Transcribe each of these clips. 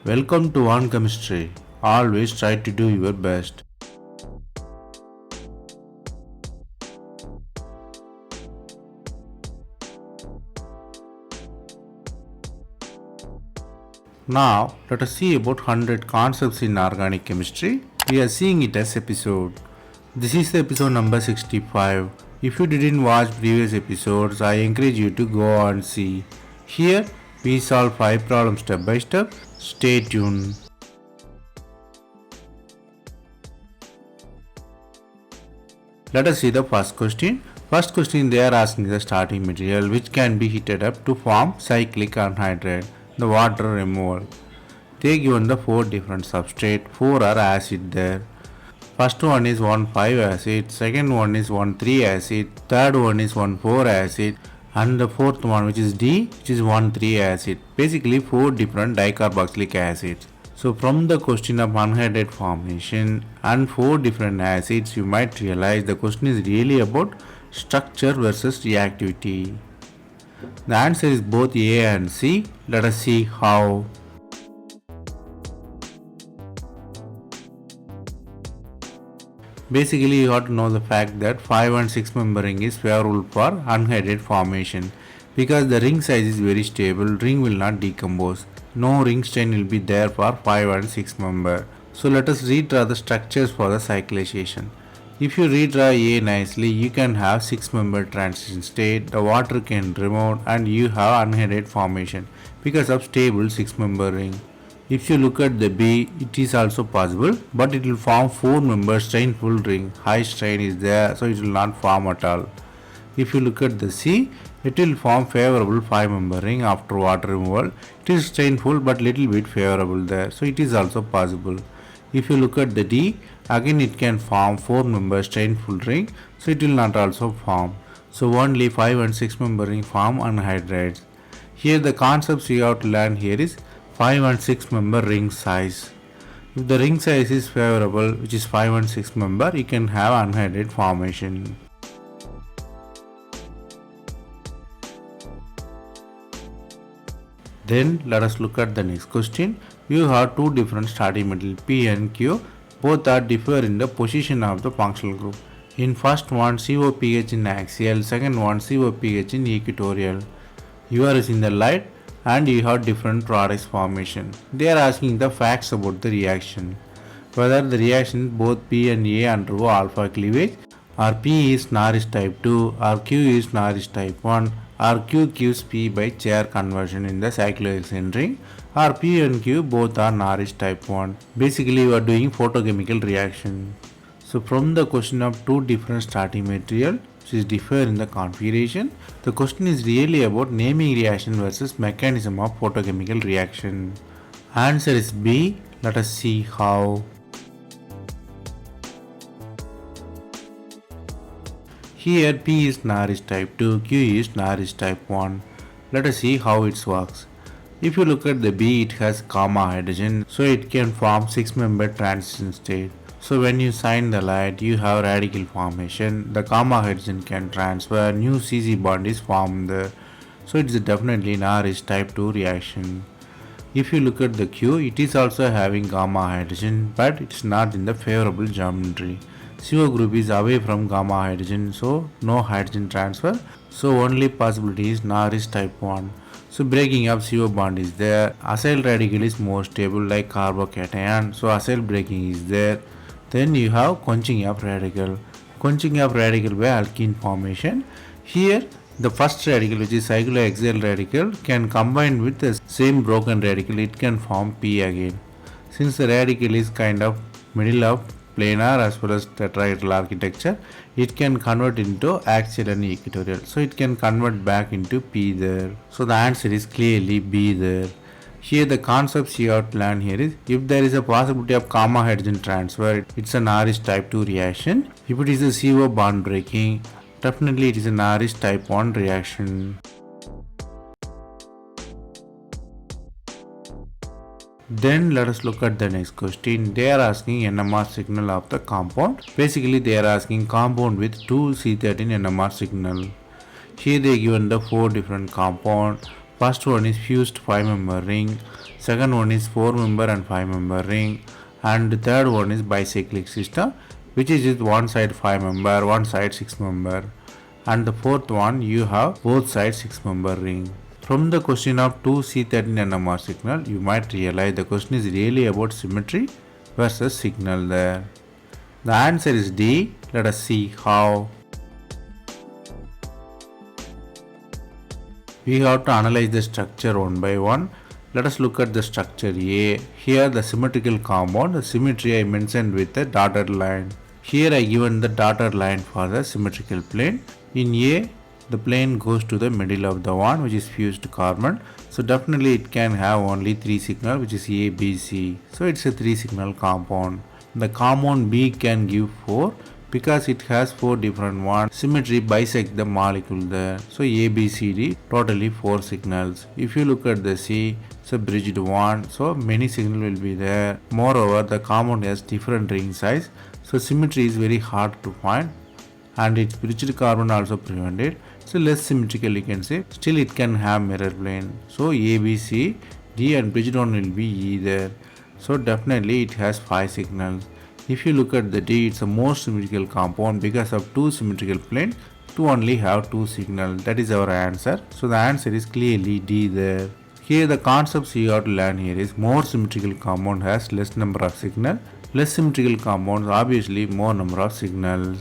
Welcome to One Chemistry. Always try to do your best. Now, let us see about 100 concepts in organic chemistry. We are seeing it as episode. This is the episode number 65. If you didn't watch previous episodes, I encourage you to go and see. Here, we solve 5 problems step by step. Stay tuned. Let us see the first question. First question, they are asking the starting material which can be heated up to form cyclic anhydride, the water removal. They given the 4 different substrate, 4 are acid there. First one is 1,5 acid, second one is 1,3 acid, third one is 1,4 acid, and the fourth one which is D, which is 1,3 acid. Basically 4 different dicarboxylic acids. So from the question of anhydride formation and 4 different acids, you might realize the question is really about structure versus reactivity. The answer is both A and C. Let us see how. Basically, you have to know the fact that 5 and 6 member ring is favorable for anhydride formation because the ring size is very stable, ring will not decompose. No ring strain will be there for 5 and 6 member. So let us redraw the structures for the cyclization. If you redraw A nicely, you can have 6 member transition state, the water can remove and you have anhydride formation because of stable 6 member ring. If you look at the B, it is also possible, but it will form 4 member strainful ring. High strain is there, so it will not form at all. If you look at the C, it will form favorable 5 member ring after water removal. It is strainful but little bit favorable there, so it is also possible. If you look at the D, again it can form 4 member strainful ring, so it will not also form. So only 5 and 6 member ring form anhydrides. Here the concepts you have to learn here is 5 and 6 member ring size. If the ring size is favorable, which is 5 and 6 member, you can have anhydride formation. Then let us look at the next question. You have 2 different starting material P and Q. Both are differ in the position of the functional group. In first one COPH in axial, second one COPH in equatorial. You are in the light and you have different products formation. They are asking the facts about the reaction. Whether the reaction both P and A undergo alpha cleavage, or P is Norris type 2, or Q is Norris type 1, or Q gives P by chair conversion in the cyclohexane ring, or P and Q both are Norris type 1. Basically you are doing photochemical reaction. So from the question of 2 different starting material which is differ in the configuration, the question is really about naming reaction versus mechanism of photochemical reaction. Answer is B. Let us see how. Here P is Norris type 2, Q is Norris type 1. Let us see how it works. If you look at the B, it has gamma hydrogen, so it can form 6 member transition state. So when you shine the light, you have radical formation. The gamma hydrogen can transfer, new CC bond is formed there. So it is definitely Norris type 2 reaction. If you look at the Q, it is also having gamma hydrogen, but it is not in the favorable geometry. CO group is away from gamma hydrogen, so no hydrogen transfer. So only possibility is Norris type 1. So breaking up CO bond is there. Acyl radical is more stable like carbocation, so acyl breaking is there. Then you have quenching of radical. Quenching of radical by alkene formation. Here the first radical, which is cyclohexyl radical, can combine with the same broken radical, it can form P again. Since the radical is kind of middle of planar as well as tetrahedral architecture, it can convert into axial and equatorial. So it can convert back into P there. So the answer is clearly B there. Here the concepts you have to learn here is, if there is a possibility of gamma hydrogen transfer, it's a Norris type 2 reaction. If it is a CO bond breaking, definitely it is a Norris type 1 reaction. Then let us look at the next question. They are asking NMR signal of the compound. Basically they are asking compound with 2C13 NMR signal. Here they given the 4 different compound. First one is fused 5-member ring, second one is 4-member and 5-member ring, and the third one is bicyclic system, which is with one side 5-member, one side 6-member, and the fourth one you have both sides 6-member ring. From the question of 2C13 NMR signal, you might realize the question is really about symmetry versus signal there. The answer is D. Let us see how. We have to analyze the structure one by one. Let us look at the structure A. Here the symmetrical compound, the symmetry I mentioned with the dotted line. Here I given the dotted line for the symmetrical plane. In A, the plane goes to the middle of the one which is fused carbon. So definitely it can have only 3 signal, which is A, B, C. So it's a 3 signal compound. The compound B can give 4 because it has 4 different ones. Symmetry bisect the molecule there. So A, B, C, D, totally 4 signals. If you look at the C, it's a bridged one, so many signals will be there. Moreover, the compound has different ring size, so symmetry is very hard to find, and its bridged carbon also prevented. So less symmetrical you can say. Still it can have mirror plane. So A, B, C, D and bridged one will be E there. So definitely it has 5 signals. If you look at the D, it's a more symmetrical compound because of 2 symmetrical planes to only have 2 signals. That is our answer. So the answer is clearly D there. Here the concepts you have to learn here is more symmetrical compound has less number of signals. Less symmetrical compounds obviously more number of signals.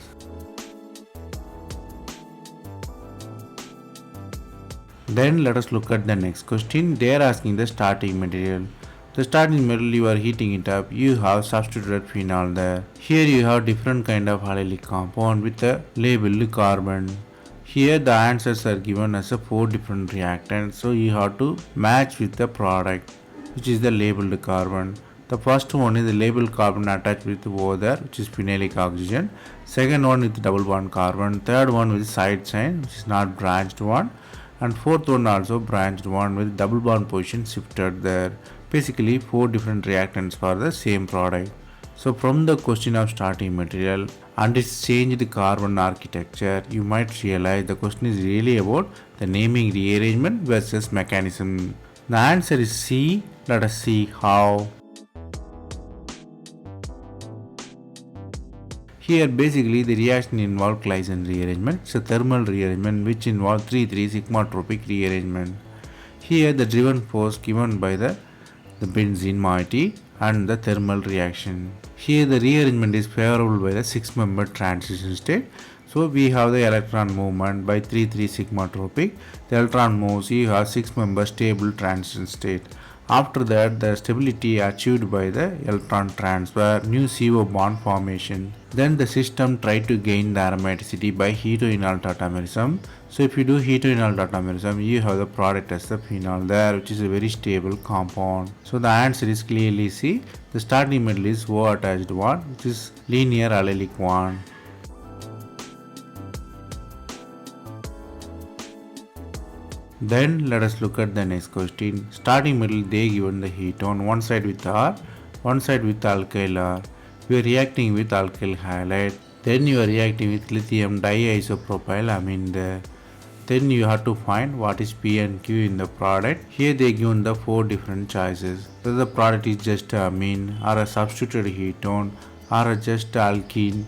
Then let us look at the next question. They are asking the starting material. The starting material you are heating it up, you have substituted phenol there. Here you have different kind of allylic compound with a labeled carbon. Here the answers are given as a 4 different reactants, so you have to match with the product which is the labeled carbon. The first one is the labeled carbon attached with other, which is phenolic oxygen. Second one with double bond carbon. Third one with side chain, which is not branched one. And fourth one also branched one with double bond position shifted there. Basically 4 different reactants for the same product. So from the question of starting material and its changed carbon architecture, you might realize the question is really about the naming rearrangement versus mechanism. The answer is C. Let us see how. Here basically the reaction involves Claisen rearrangement. It's a thermal rearrangement which involves 3,3 sigmatropic rearrangement. Here the driven force given by the benzene moiety and the thermal reaction. Here the rearrangement is favorable by the 6-member transition state. So we have the electron movement by 3,3 sigmatropic. The electron moves, you have 6-member stable transition state. After that, the stability achieved by the electron transfer, new CO bond formation. Then the system tried to gain the aromaticity by hetoenol tautomerism. So if you do hetoenol tautomerism, you have the product as the phenol there, which is a very stable compound. So the answer is clearly C. The starting metal is O attached one, which is linear allylic one. Then let us look at the next question. Starting metal they given the ketone, one side with R, one side with alkyl R. We are reacting with alkyl halide. Then you are reacting with lithium diisopropyl amine there. Then you have to find what is P and Q in the product. Here they given the 4 different choices. Whether the product is just amine or a substituted ketone or a just alkene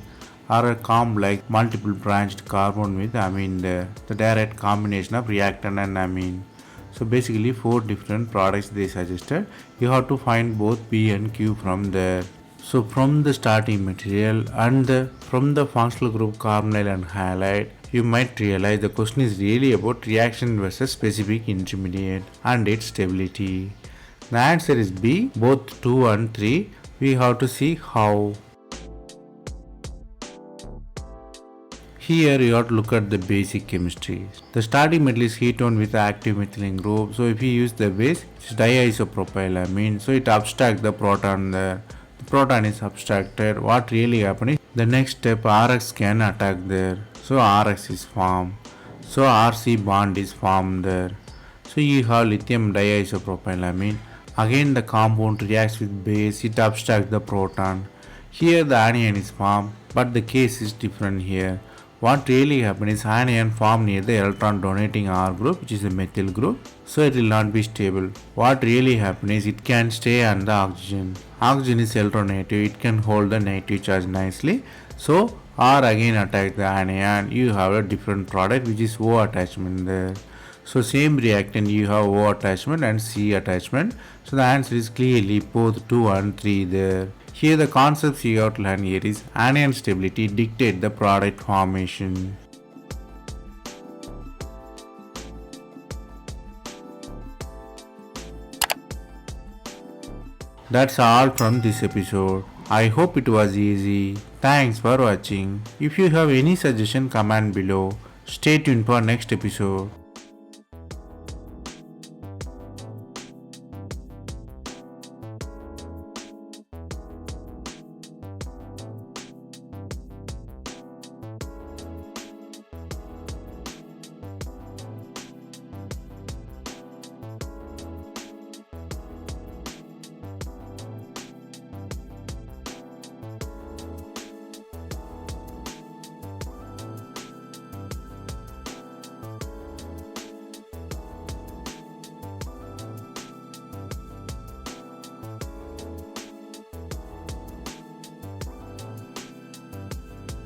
or a comb like multiple branched carbon with amine there. The direct combination of reactant and amine. So basically 4 different products they suggested. You have to find both P and Q from there. So from the starting material and from the functional group carbonyl and halide, you might realize the question is really about reaction versus specific intermediate and its stability. The answer is B, both 2 and 3. We have to see how. Here you have to look at the basic chemistry. The starting metal is ketone with active methylene group. So if you use the base, it's diisopropylamine. So it abstracts the proton there. The proton is abstracted. What really happens is the next step RX can attack there. So RX is formed. So RC bond is formed there. So you have lithium diisopropylamine. Again the compound reacts with base. It abstracts the proton. Here the anion is formed, but the case is different here. What really happens is anion form near the electron donating R group, which is a methyl group, so it will not be stable. What really happens is it can stay on the oxygen. Oxygen is electronegative, it can hold the negative charge nicely. So R again attack the anion, you have a different product which is O attachment there. So same reactant you have O attachment and C attachment. So the answer is clearly both 2 and 3 there. Here the concepts you have to learn here is anion stability dictate the product formation. That's all from this episode. I hope it was easy. Thanks for watching. If you have any suggestion, comment below. Stay tuned for next episode.